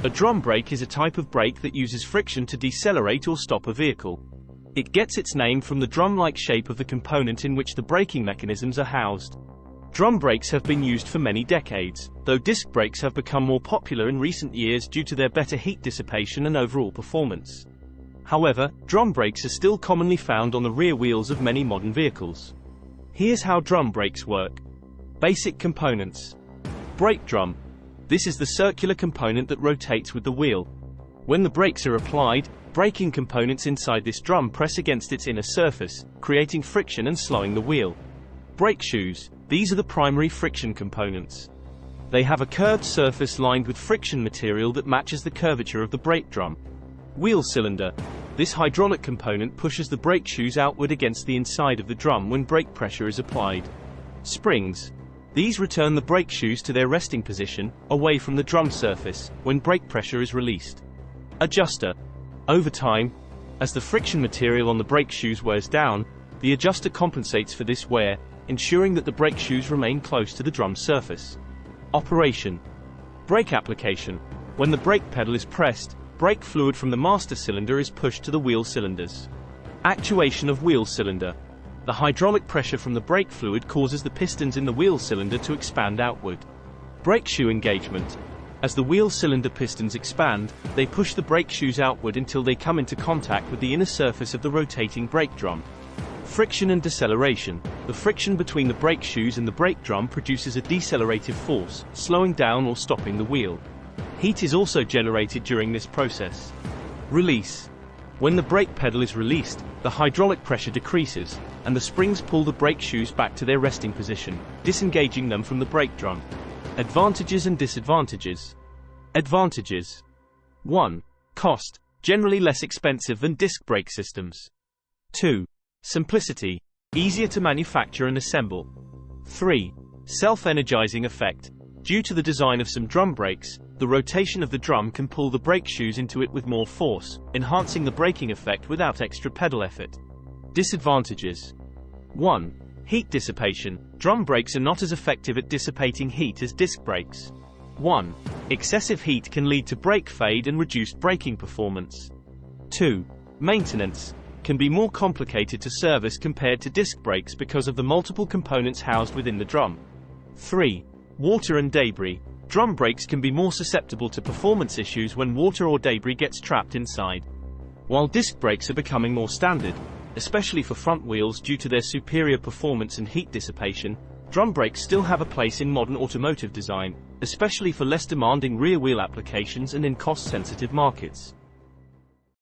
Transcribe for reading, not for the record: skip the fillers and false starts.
A drum brake is a type of brake that uses friction to decelerate or stop a vehicle. It gets its name from the drum-like shape of the component in which the braking mechanisms are housed. Drum brakes have been used for many decades, though disc brakes have become more popular in recent years due to their better heat dissipation and overall performance. However, drum brakes are still commonly found on the rear wheels of many modern vehicles. Here's how drum brakes work. Basic components. Brake drum. This is the circular component that rotates with the wheel. When the brakes are applied, braking components inside this drum press against its inner surface, creating friction and slowing the wheel. Brake shoes. These are the primary friction components. They have a curved surface lined with friction material that matches the curvature of the brake drum. Wheel cylinder. This hydraulic component pushes the brake shoes outward against the inside of the drum when brake pressure is applied. Springs. These return the brake shoes to their resting position, away from the drum surface, when brake pressure is released. Adjuster. Over time, as the friction material on the brake shoes wears down, the adjuster compensates for this wear, ensuring that the brake shoes remain close to the drum surface. Operation. Brake application. When the brake pedal is pressed, brake fluid from the master cylinder is pushed to the wheel cylinders. Actuation of wheel cylinder. The hydraulic pressure from the brake fluid causes the pistons in the wheel cylinder to expand outward. Brake shoe engagement. As the wheel cylinder pistons expand, they push the brake shoes outward until they come into contact with the inner surface of the rotating brake drum. Friction and deceleration. The friction between the brake shoes and the brake drum produces a decelerative force, slowing down or stopping the wheel. Heat is also generated during this process. Release. When the brake pedal is released, the hydraulic pressure decreases, and the springs pull the brake shoes back to their resting position, disengaging them from the brake drum. Advantages and disadvantages. Advantages. 1. Cost. Generally less expensive than disc brake systems. 2. Simplicity. Easier to manufacture and assemble. 3. Self-energizing effect. Due to the design of some drum brakes, the rotation of the drum can pull the brake shoes into it with more force, enhancing the braking effect without extra pedal effort. Disadvantages. 1. Heat dissipation. Drum brakes are not as effective at dissipating heat as disc brakes. 1. Excessive heat can lead to brake fade and reduced braking performance. 2. Maintenance. Can be more complicated to service compared to disc brakes because of the multiple components housed within the drum. 3. Water and debris. Drum brakes can be more susceptible to performance issues when water or debris gets trapped inside. While disc brakes are becoming more standard, especially for front wheels due to their superior performance and heat dissipation, drum brakes still have a place in modern automotive design, especially for less demanding rear wheel applications and in cost-sensitive markets.